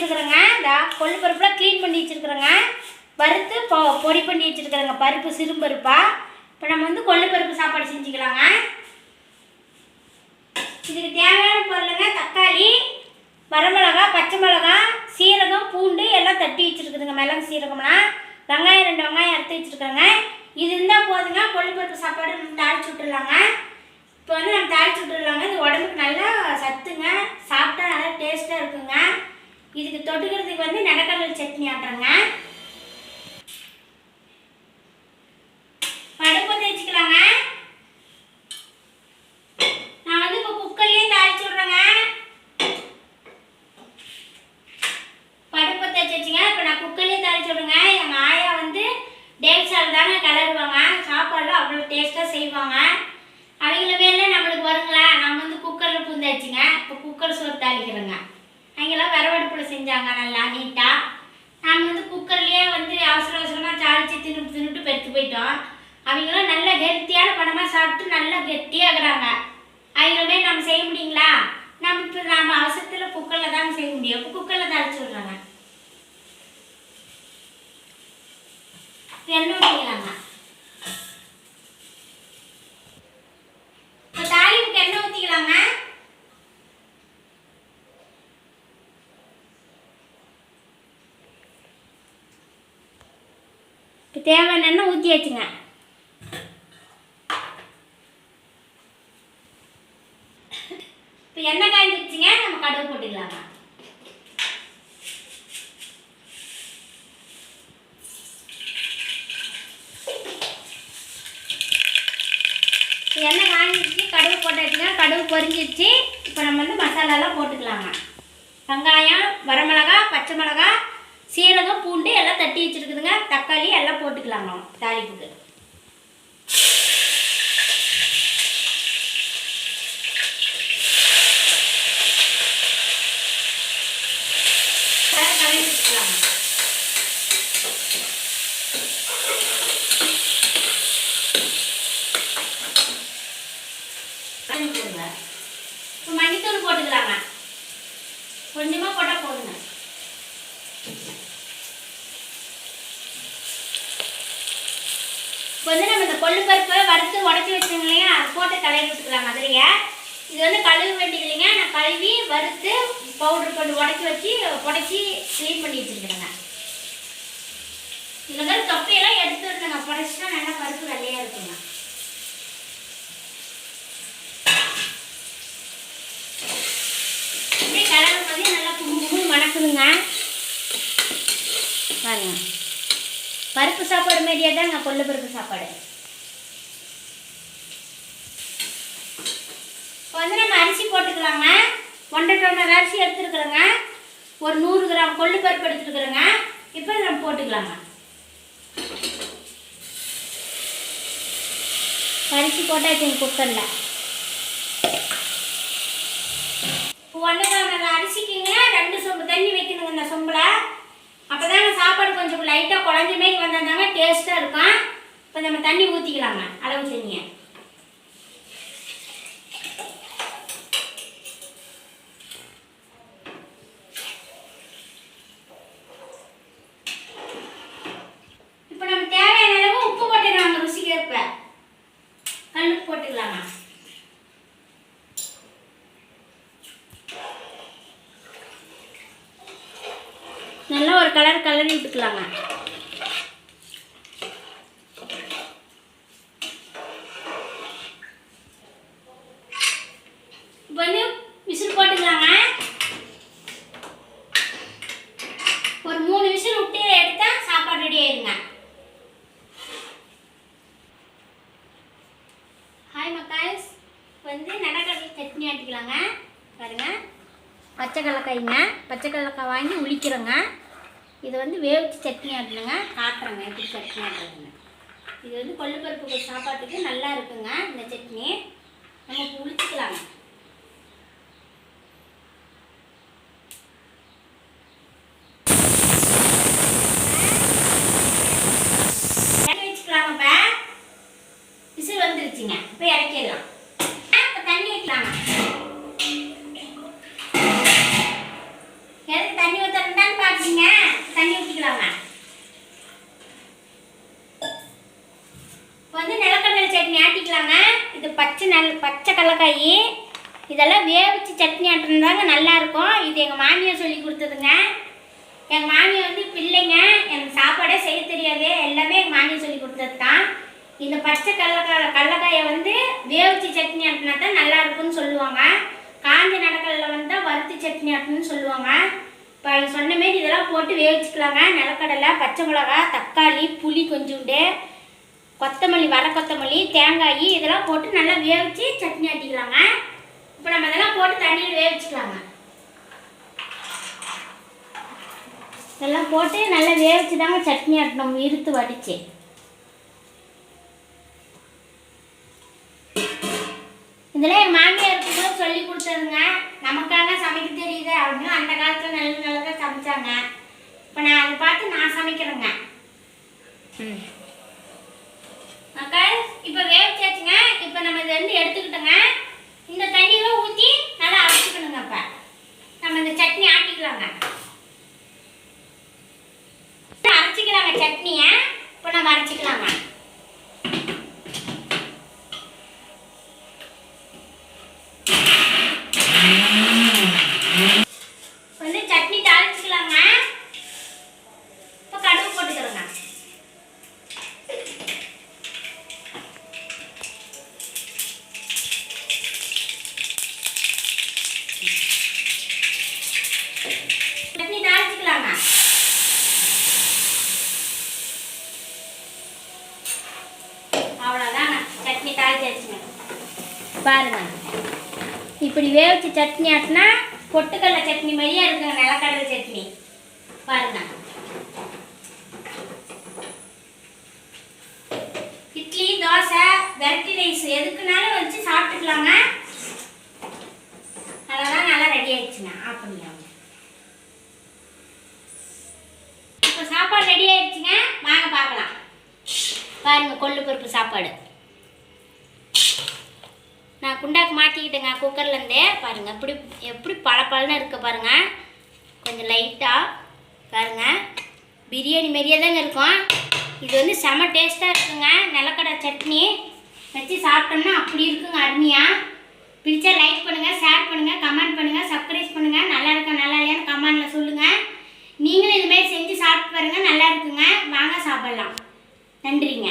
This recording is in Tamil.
வச்சுருக்குறேங்க. இந்த கொள்ளு பருப்புலாம் க்ளீன் பண்ணி வச்சுருக்குறேங்க. வறுத்து பொடி பண்ணி வச்சுருக்குறேங்க. பருப்பு சிறும்பருப்பா. இப்போ நம்ம வந்து கொள்ளு பருப்பு சாப்பாடு செஞ்சுக்கலாங்க. இதுக்கு தேவையான பொருளுங்க தக்காளி, வரமிளகா, பச்சை மிளகா, சீரகம், பூண்டு எல்லாம் தட்டி வச்சுருக்குதுங்க. மிளகு சீரகம்லாம் வெங்காயம் 2 வெங்காயம் அறுத்து வச்சுருக்கேங்க. இது இருந்தால் போதுங்க. கொள்ளு பருப்பு சாப்பாடு நம்ம தாளிச்சு விட்டுடலாங்க. இப்போ வந்து நம்ம தாளிச்சு விட்டுடலாங்க. இது உடம்புக்கு நல்லா சத்துங்க. சாப்பிட்டா நல்லா டேஸ்ட்டாக இருக்குங்க. இதுக்கு தொட்டுக்கிறதுக்கு வந்து நிலக்கடலை சட்னி ஆட்டுறேங்க. அடுப்பு தேய்ச்சிக்கலாங்க. நான் வந்து இப்போ குக்கர்லேயே தாளிச்சு விட்றேங்க. பருப்பை தேய்ச்சி வச்சுங்க. இப்போ நான் குக்கர்லேயே தாளிச்சு விடுங்க. எங்கள் ஆயா வந்து டேல்சால் தாங்க கிளறுவாங்க. சாப்பாடுலாம் அவ்வளோ டேஸ்ட்டாக செய்வாங்க. அவங்கள வேலை நம்மளுக்கு வருங்களா, நம்ம வந்து குக்கரில் பூந்தாச்சுங்க. இப்போ குக்கர் சோறு தாளிக்கிறேங்க. அவங்களாம் விறவடுப்பில் செஞ்சாங்க நல்லா நீட்டாக. நம்ம வந்து குக்கர்லேயே வந்து அவசர அவசரமாக தாளித்து தின்னுட்டு பெருத்து போயிட்டோம். அவங்களாம் நல்லா ஹெல்த்தியான பணமாக சாப்பிட்டு நல்லா கெட்டியாகிறாங்க. அவங்களுமே நம்ம செய்ய முடியுங்களா? நம்ம அவசரத்தில் குக்கரில் தாங்க செய்ய முடியும். இப்போ குக்கரில் தாளிச்சு விட்றாங்க. எண்ணெய் ஊற்றிக்கலாங்க. இப்போ தாளிப்புக்கு எண்ணெய் ஊற்றிக்கலாங்க. இப்போ தேவையான எண்ணெய் ஊற்றியாச்சுங்க. இப்போ எண்ணெய் காய்ஞ்சிடுச்சுங்க. நம்ம கடுகு போட்டுக்கலாங்க. எண்ணெய் காய்ஞ்சிடுச்சு. கடுகு போட்டாச்சுங்க. கடுகு பொரிஞ்சிடுச்சு. இப்போ நம்ம வந்து மசாலாலாம் போட்டுக்கலாங்க. வெங்காயம், வரமிளகா, பச்சை மிளகா, சீரகம், பூண்டு எல்லாம் தட்டி வச்சுருக்குதுங்க. தக்காளி எல்லாம் போட்டுக்கலாங்க தாளிப்புக்கு. மஞ்சத்தூள் போட்டுக்கலாங்க. கொஞ்சமாக போட்டால் போதுங்க. இப்போ வந்து நம்ம இந்த கொள்ளு பருப்பை வறுத்து உடச்சி வச்சோங்க இல்லையா, அது போட்டு கலரி விட்டுக்கலாங்க. அதுலேயே இது வந்து கழுவ வேண்டியது இல்லைங்க. நான் கழுவி வறுத்து பவுடர் போட்டு உடச்சி க்ளீன் பண்ணி வச்சுருக்கிறேங்க. இதில் வந்து தொப்பையெல்லாம் எடுத்து விடுங்க. புடச்சிட்டா நல்லா பருப்பு வெள்ளையாக இருக்குங்க. அப்படியே கலரும் போதே நல்லா கும்பு மணக்குதுங்க. பாருங்க, பருப்பு சாப்பாடு மாரியே தாங்க கொள்ளு பருப்பு சாப்பாடு. இப்போ வந்து நம்ம அரிசி போட்டுக்கலாங்க. 1.5 டம்ளர் அரிசி எடுத்துருக்குறேங்க. ஒரு 100 கிராம் கொள்ளு பருப்பு எடுத்துருக்குறேங்க. இப்போ நம்ம போட்டுக்கலாங்க. அரிசி போட்டாச்சு குக்கரில். 1 டம்ளர் அரிசிக்குங்க 2 சொம்பு தண்ணி வைக்கணுங்க. இந்த சொம்பில் அப்போ தாங்க சாப்பாடு கொஞ்சம் லைட்டாக குழஞ்ச மாரி வந்தாங்க டேஸ்ட்டாக இருக்கும். இப்போ நம்ம தண்ணி ஊற்றிக்கலாங்க. அளவு தண்ணியை இப்போ நம்ம தேவையான அளவு உப்பு போட்டுக்கலாங்க. ருசிக்கு ஏற்ப கல்லுப்பு போட்டுக்கலாங்க. நல்லா ஒரு கலரி விட்டுக்கலாங்க. இப்போ வந்து விசில் போட்டுக்கலாங்க. ஒரு 3 விசில் விட்டு எடுத்தா சாப்பாடு ரெடி ஆயிருங்க. ஹாய் மக்காய்ஸ், வந்து நிலக்கடலை சட்னி ஆட்டிக்கலாங்க. பாருங்க, பச்சை கடலக்காய்ங்க. பச்சை கடலக்காய் வாங்கி உளிக்கிறோங்க. இது வந்து வேவிச்சு சட்னி ஆட்டணுங்க. காட்டுறேங்க எப்படி சட்னி ஆட்டுறதுங்க. இது வந்து கொள்ளு பருப்பு சாப்பாட்டுக்கு நல்லா இருக்குங்க. இந்த சட்னி நம்ம உளிச்சிக்கலாங்க. வச்சுக்கலாங்க. இப்போ விசில் வந்துருச்சுங்க. இப்போ இறக்கிடலாம். இப்போ தண்ணி வைக்கலாங்க. எதுக்கு தண்ணி ஊற்றுறேன்னா சட்னி ஆட்டிக்கலாங்க. இது பச்சை கடலக்காய். இதெல்லாம் வேவிச்சு சட்னி ஆட்டுறதாங்க நல்லாயிருக்கும். இது எங்கள் மாமியார் சொல்லி கொடுத்ததுங்க. எங்கள் மாமியார் வந்து பிள்ளைங்க எனக்கு சாப்பாடே செய்ய தெரியாது, எல்லாமே எங்கள் மாமியார் சொல்லி கொடுத்தது தான். இந்த பச்சை கடலக்காயை வந்து வேவிச்சு சட்னி ஆட்டினா தான் நல்லா இருக்கும்னு சொல்லுவாங்க. காஞ்ச நடக்கடலில் வந்து வறுத்து சட்னி ஆட்டணும்னு சொல்லுவாங்க. இப்போ சொன்ன மாரி இதெல்லாம் போட்டு வேவிச்சுக்கலாங்க. நிலக்கடலை, பச்சை மிளகா, தக்காளி, புளி கொஞ்சோண்டு, கொத்தமல்லி, வர கொத்தமல்லி, தேங்காய் இதெல்லாம் போட்டு நல்லா வேவிச்சு சட்னி ஆட்டிக்கலாங்க. இப்போ நம்ம இதெல்லாம் போட்டு தண்ணியில் வேவிச்சுக்கலாங்க. இதெல்லாம் போட்டு நல்லா வேவிச்சு தாங்க சட்னி ஆட்டணும், இருத்து வடிச்சு. இதெல்லாம் எங்கள் மாமியார் இருக்கும்போது சொல்லி கொடுத்ததுங்க. நமக்காக சமைக்க தெரியுது அப்படின்னு அந்த காலத்தில் நல்லதாக சமைச்சாங்க. இப்போ நான் அதை பார்த்து நான் சமைக்கிறேங்க. அக்கா இப்போ வேவிச்சாச்சுங்க. இப்போ நம்ம இதை வந்து எடுத்துக்கிட்டோங்க. இந்த தண்ணியெல்லாம் ஊற்றி நல்லா அரைச்சிக்கணுங்க. இப்போ நம்ம இந்த சட்னி ஆட்டிக்கலாங்க. அரைச்சிக்கலாங்க சட்னியை. இப்போ நம்ம அரைச்சிக்கலாங்க. வந்து சட்னி தாளிச்சுக்கலாங்க. இப்போ கடுகு போட்டுக்கிறோங்க. சட்னி தாளிச்சுக்கலாங்க. அவ்வளோதாங்க, சட்னி தாளிச்சாச்சுங்க. பாருங்க, இப்படி வேவிச்சு சட்னி ஆட்டினா பொட்டுக்கடலை சட்னி மாதிரியே இருக்குங்க. நிலக்கடலை சட்னி பாருங்க. இட்லி, தோசை, வெரைட்டி ரைஸ் எதுக்குனாலும் வச்சு சாப்பிட்டுக்கலாங்க. அதெல்லாம் நல்லா ரெடி ஆயிடுச்சுங்க. ஆஃப் பண்ணிடலாம். இப்போ சாப்பாடு ரெடி ஆயிடுச்சுங்க. வாங்க பார்க்கலாம். பாருங்க, கொள்ளு பருப்பு சாப்பாடு நான் குண்டாக்கு மாற்றிக்கிட்டேங்க குக்கர்லேருந்தே. பாருங்கள் எப்படி பளபளன்னு இருக்க பாருங்கள். கொஞ்சம் லைட்டாக பாருங்கள், பிரியாணி மாரியே தாங்க இருக்கும். இது வந்து செம டேஸ்ட்டாக இருக்குங்க. நிலக்கடலை சட்னி வச்சு சாப்பிட்டோம்னா அப்படி இருக்குங்க, அருமையாக. பிடிச்சா லைக் பண்ணுங்கள், ஷேர் பண்ணுங்கள், கமெண்ட் பண்ணுங்கள், சப்ஸ்கிரைப் பண்ணுங்கள். நல்லா இருக்கா நல்லா இல்லையான்னு கமெண்டில் சொல்லுங்கள். நீங்களும் இதுமாரி செஞ்சு சாப்பிட்டு பாருங்கள், நல்லா இருக்குங்க. வாங்க சாப்பிட்லாம். நன்றிங்க.